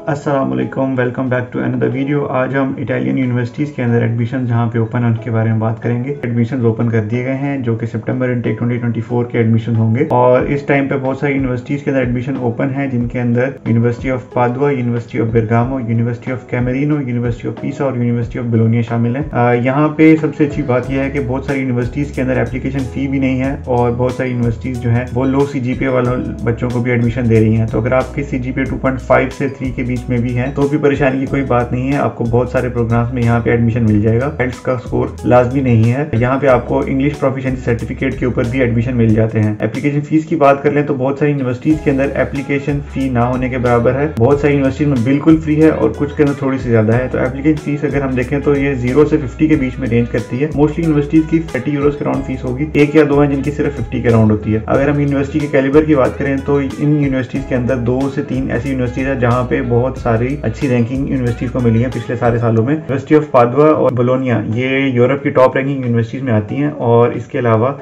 अस्सलाम वालेकुम, welcome back to another video. आज हम इटालियन यूनिवर्सिटीज़ के अंदर एडमिशन जहाँ पे ओपन है उनके बारे में बात करेंगे। एडमिशन ओपन कर दिए गए हैं जो कि सितंबर इनटेक 2024 के एडमिशन होंगे और इस टाइम पे बहुत सारी यूनिवर्सिटीज़ के अंदर एडमिशन ओपन है जिनके अंदर University of Padua, University of Bergamo, University of Camerino, University of Pisa और यूनिवर्सिटी ऑफ बोलोनिया शामिल है। यहाँ पे सबसे अच्छी बात यह है कि बहुत सारी यूनिवर्सिटीज़ के अंदर एप्लीकेशन फ़ी भी नहीं है और बहुत सारी यूनिवर्सिटीज़ जो है वो लो CGPA वालों बच्चों को भी एडमिशन दे रही हैं। तो अगर आपके CGPA 2.5 से 3 के बीच में भी है तो भी परेशानी की कोई बात नहीं है, आपको बहुत सारे प्रोग्राम्स में यहाँ पे एडमिशन मिल जाएगा। IELTS का स्कोर लाजमी नहीं है। यहाँ पे आपको इंग्लिश प्रोफिशिएंसी सर्टिफिकेट के ऊपर भी एडमिशन मिल जाते हैं। एप्लीकेशन फीस की बात कर लें तो बहुत सारी यूनिवर्सिटीज के अंदर एप्लीकेशन फी ना होने के बराबर है, बहुत सारी यूनिवर्सिटीज में बिल्कुल फ्री है और कुछ के अंदर थोड़ी सी ज्यादा है। तो एप्लीकेशन फीस अगर हम देखें तो ये 0 से 50 के बीच में रेंज करती है। मोस्टली यूनिवर्सिटीज की 30 यूरोज के राउंड फीस होगी, एक या दो है जिनकी सिर्फ 50 के राउंड होती है। अगर हम यूनिवर्सिटी के कैलिबर की बात करें तो इन यूनिवर्सिटीज के अंदर 2 से 3 ऐसी यूनिवर्सिटीज है जहाँ पे बहुत सारी अच्छी रैंकिंग यूनिवर्सिटीज को मिली है पिछले सारे सालों में। यूनिवर्सिटी ऑफ पादुआ और बोलोनिया ये यूरोप की टॉप रैंकिंग यूनिवर्सिटीज में आती हैं और इसके अलावा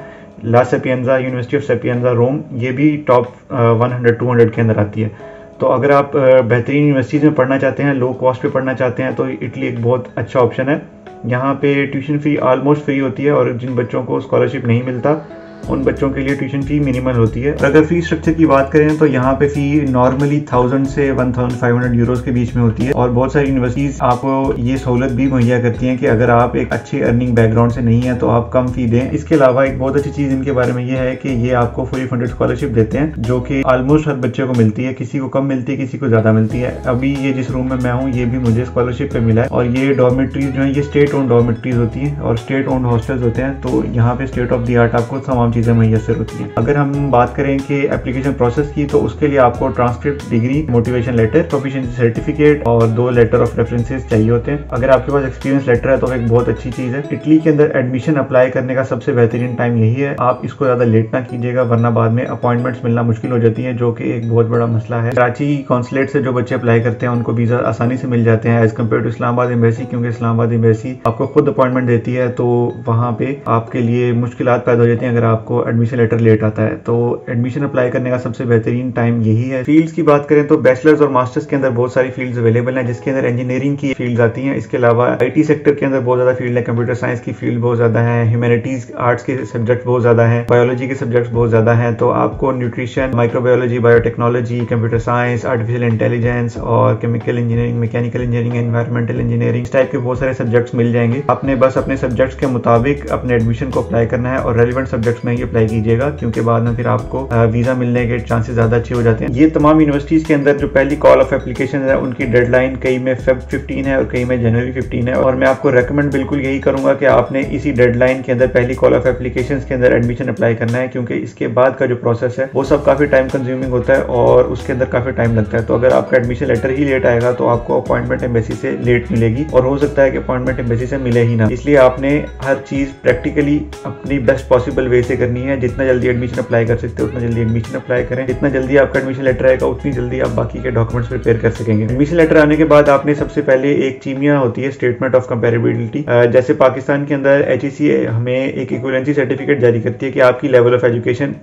ला सेपिएंजा, यूनिवर्सिटी ऑफ सेपिएंजा रोम, ये भी टॉप 100-200 के अंदर आती है। तो अगर आप बेहतरीन यूनिवर्सिटीज में पढ़ना चाहते हैं, लो कॉस्ट पे पढ़ना चाहते हैं तो इटली एक बहुत अच्छा ऑप्शन है। यहाँ पे ट्यूशन फी ऑलमोस्ट फ्री होती है और जिन बच्चों को स्कॉलरशिप नहीं मिलता उन बच्चों के लिए ट्यूशन फी मिनिमल होती है। अगर फी स्ट्रक्चर की बात करें तो यहाँ पे फी नॉर्मली 1000 से 1500 यूरोज के बीच में होती है और बहुत सारी यूनिवर्सिटीज आपको ये सहूलत भी मुहैया करती हैं कि अगर आप एक अच्छे अर्निंग बैकग्राउंड से नहीं है तो आप कम फी दें। इसके अलावा एक बहुत अच्छी चीज इनके बारे में ये है कि ये आपको फुली फंडेड स्कॉलरशिप देते हैं जो कि ऑलमोस्ट हर बच्चे को मिलती है, किसी को कम मिलती है, किसी को ज्यादा मिलती है। अभी ये जिस रूम में मैं हूँ ये भी मुझे स्कॉलरशिप पे मिला है और ये डॉर्मेट्रीज जो है ये स्टेट ओन्ड डॉर्मेट्रीज होती है और स्टेट ओन्ड हॉस्टल्स होते हैं। तो यहाँ पे स्टेट ऑफ द आर्ट आपको तमाम चीजें मुहैया होती है। अगर हम बात करें कि एप्लीकेशन प्रोसेस की तो उसके लिए आपको transcript, degree, motivation letter, proficiency certificate और 2 लेटर ऑफ रेफरेंसेस चाहिए होते हैं। अगर आपके पास एक्सपीरियंस लेटर है तो एक बहुत अच्छी चीज है। इटली के अंदर एडमिशन अप्लाई करने का सबसे बेहतरीन टाइम यही है। आप इसको ज्यादा लेट ना कीजिएगा वरना बाद में अपॉइंटमेंट्स मिलना मुश्किल हो जाती है जो कि एक बहुत बड़ा मसला है। कराची कॉन्सुलेट से जो बच्चे अप्लाई करते हैं उनको वीजा आसानी से मिल जाते हैं as compare to Islamabad embassy, क्योंकि इस्लामाबाद एम्बेसी आपको खुद अपॉइंटमेंट देती है तो वहाँ पे आपके लिए मुश्किलात पैदा हो जाती हैं अगर आपको एडमिशन लेटर लेट आता है। तो एडमिशन अप्लाई करने का सबसे बेहतरीन टाइम यही है। फील्ड्स की बात करें तो बैचलर्स और मास्टर्स के अंदर बहुत सारी फील्ड्स अवेलेबल हैं जिसके अंदर इंजीनियरिंग की फील्ड्स आती हैं। इसके अलावा IT सेक्टर के अंदर बहुत ज्यादा फील्ड है, कंप्यूटर साइंस की फील्ड बहुत ज्यादा है, ह्यूमैनिटीज आर्ट्स के सब्जेक्ट बहुत ज्यादा है, बायोलॉजी के सब्जेक्ट्स बहुत ज्यादा है। तो आपको nutrition, microbiology, biotechnology, computer science, artificial intelligence और chemical engineering, mechanical engineering, environmental engineering, इस टाइप के बहुत सारे सब्जेक्ट्स मिल जाएंगे। आपने बस अपने सब्जेक्ट्स के मुताबिक अपने एडमिशन को अप्लाई करना है और रेलिवेंट सब्जेक्ट्स में ही अप्लाई कीजिएगा क्योंकि बाद में फिर आपको वीजा मिलने के चांसेस ज्यादा अच्छे हो जाते हैं। ये तमाम यूनिवर्सिटीज के अंदर जो पहली कॉल ऑफ एप्लीकेशन है उनकी डेडलाइन कई में Feb 15 है और कई में जनवरी 15 है और मैं आपको रेकमेंड बिल्कुल यही करूंगा कि आपने इसी डेडलाइन के अंदर पहली कॉल ऑफ एप्लीकेशन के अंदर एडमिशन अप्लाई करना है क्योंकि इसके बाद का जो प्रोसेस है वो सब काफी टाइम कंज्यूमिंग होता है और उसके अंदर काफी टाइम लगता है। तो अगर आपका एडमिशन लेटर ही लेट आएगा तो आपको अपॉइंटमेंट एम्बेसी से लेट मिलेगी और हो सकता है कि अपॉइंटमेंट एम्बेसी से मिले ही ना। इसलिए आपने हर चीज प्रैक्टिकली अपनी बेस्ट पॉसिबल वे से करनी है। जितना जल्दी एडमिशन अप्लाई कर सकते हो उतना जल्दी एडमिशन अप्लाई करें, जितना जल्दी आपका एडमिशन लेटर आएगा उतनी जल्दी आप बाकी के डॉक्यूमेंट्स प्रिपेयर कर सकेंगे। एडमिशन लेटर आने के बाद आपने सबसे पहले एक चीमिया होती है, स्टेटमेंट ऑफ कंपैरेबिलिटी। जैसे पाकिस्तान के अंदर HEC हमें एक इक्विवेलेंसी सर्टिफिकेट जारी करती है कि आपकी लेवल ऑफ एजुकेशन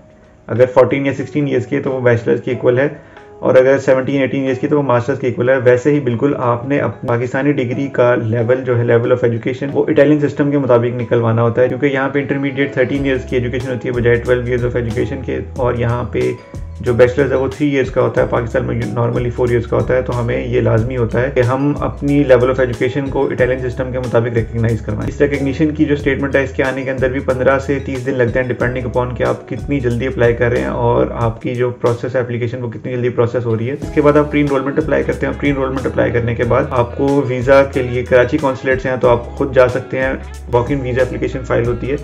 अगर 14 या 16 ईयर्स की है तो वो बैचलर्स के इक्वल है और अगर 17-18 ईयर्स की तो वो मास्टर्स के इक्वल है। वैसे ही बिल्कुल आपने पाकिस्तानी डिग्री का लेवल जो है, लेवल ऑफ एजुकेशन, वो इटालियन सिस्टम के मुताबिक निकलवाना होता है क्योंकि यहाँ पे इंटरमीडिएट 13 ईयर्स की एजुकेशन होती है बजाय 12 ईयर्स ऑफ एजुकेशन के और यहाँ पे जो बैचलर्स है वो 3 ईयर्स का होता है, पाकिस्तान में नॉर्मली 4 ईयर्स का होता है। तो हमें ये लाजमी होता है कि हम अपनी लेवल ऑफ एजुकेशन को इटालियन सिस्टम के मुताबिक रिकग्नाइज करवाएं। इस रिकग्निशन की जो स्टेटमेंट है इसके आने के अंदर भी 15 से 30 दिन लगते हैं डिपेंडिंग अपॉन कि आप कितनी जल्दी अप्लाई कर रहे हैं और आपकी जो प्रोसेस है एप्लीकेशन वो कितनी जल्दी प्रोसेस हो रही है। इसके बाद आप प्री इनरोलमेंट अप्लाई करते हैं। प्री इनरोलमेंट अप्लाई करने के बाद आपको वीजा के लिए कराची कॉन्सुलेट से हैं तो आप खुद जा सकते हैं, walk in visa application file होती है।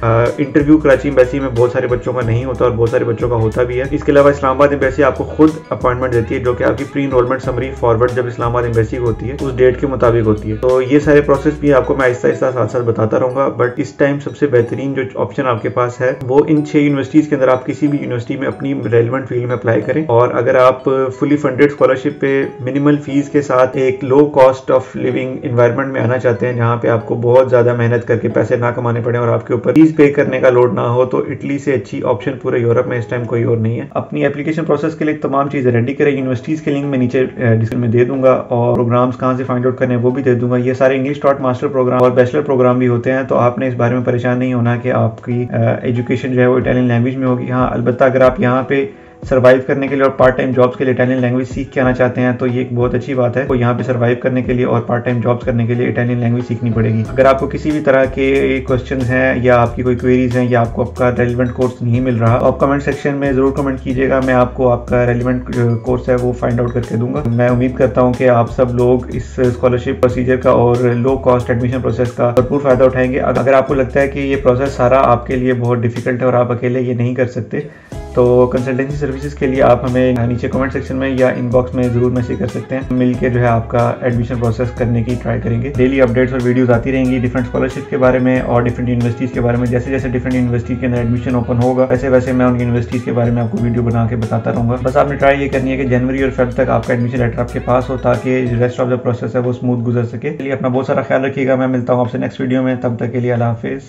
इंटरव्यू कराची एम्बेसी में बहुत सारे बच्चों का नहीं होता और बहुत सारे बच्चों का होता भी है। इसके अलावा इस्लामाबाद एम्बेसी आपको खुद अपॉइंटमेंट देती है जो कि आपकी प्री इनरोलमेंट समरी फॉरवर्ड जब इस्लामाबाद एम्बेसी होती है उस डेट के मुताबिक होती है। तो ये सारे प्रोसेस भी आपको मैं आहिस्ता आहिस्ता साथ साथ बताता रहूंगा बट इस टाइम सबसे बेहतरीन जो ऑप्शन आपके पास है वो इन 6 यूनिवर्सिटीज के अंदर आप किसी भी यूनिवर्सिटी में अपनी रेलेवेंट फील्ड में अप्लाई करें और अगर आप फुली फंडेड स्कॉलरशिप पे मिनिमल फीस के साथ एक low cost of living environment में आना चाहते हैं जहाँ पे आपको बहुत ज्यादा मेहनत करके पैसे ना कमाने पड़े और आपके ऊपर फीस पे करने का लोड ना हो तो इटली से अच्छी ऑप्शन पूरे यूरोप में इस टाइम कोई और नहीं है। अपनी एप्लीकेशन एप्लीकेशन प्रोसेस के लिए तमाम चीज़ें रेडी करें। यूनिवर्सिटीज़ के लिंक मैं नीचे डिस्क्रिप्शन में दे दूंगा और प्रोग्राम्स कहाँ से फाइंड आउट करने हैं वो भी दे दूंगा। ये सारे इंग्लिश डॉट मास्टर प्रोग्राम और बैचलर प्रोग्राम भी होते हैं, तो आपने इस बारे में परेशान नहीं होना कि आपकी एजुकेशन जो है वो इटालियन लैंग्वेज में होगी। हाँ, अलबत्ता अगर आप यहाँ पे सर्वाइव करने के लिए और पार्ट टाइम जॉब्स के लिए इटालियन लैंग्वेज सीख के आना चाहते हैं तो ये एक बहुत अच्छी बात है। तो यहाँ पे सर्वाइव करने के लिए और पार्ट टाइम जॉब्स करने के लिए इटालियन लैंग्वेज सीखनी पड़ेगी। अगर आपको किसी भी तरह के क्वेश्चंस हैं या आपकी कोई क्वेरीज हैं या आपको आपका रेलिवेंट कोर्स नहीं मिल रहा, आप कमेंट सेक्शन में जरूर कमेंट कीजिएगा, मैं आपको आपका रेलिवेंट कोर्स है वो फाइंड आउट करके दूंगा। मैं उम्मीद करता हूँ कि आप सब लोग इस स्कॉलरशिप प्रोसीजर का और लो कॉस्ट एडमिशन प्रोसेस का भरपूर फायदा उठाएंगे। अगर आपको लगता है कि ये प्रोसेस सारा आपके लिए बहुत डिफिकल्ट है और आप अकेले ये नहीं कर सकते, तो कंसल्टेंसी सर्विसेज के लिए आप हमें नीचे कमेंट सेक्शन में या इनबॉक्स में जरूर मैसेज कर सकते हैं। मिलकर जो है आपका एडमिशन प्रोसेस करने की ट्राई करेंगे। डेली अपडेट्स और वीडियोस आती रहेंगी डिफरेंट स्कॉलरशिप के बारे में और डिफरेंट यूनिवर्सिटीज़ के बारे में। जैसे जैसे डिफरेंट यूनिवर्सिटी के अंदर एडमिशन ओपन होगा वैसे वैसे मैं उन यूनिवर्सिटीज़ के बारे में आपको वीडियो बना के बताता रहूँगा। बस आपने ट्राई ये करनी है कि जनवरी और फेब तक आपका एडमिशन लेटर आपके पास हो ताकि रेस्ट ऑफ द प्रोसेस है वो स्मूथ गुजर सके। चलिए अपना बहुत सारा ख्याल रखिएगा। मैं मिलता हूँ आपसे नेक्स्ट वीडियो में, तब तक के लिए अल्लाह हाफिज़।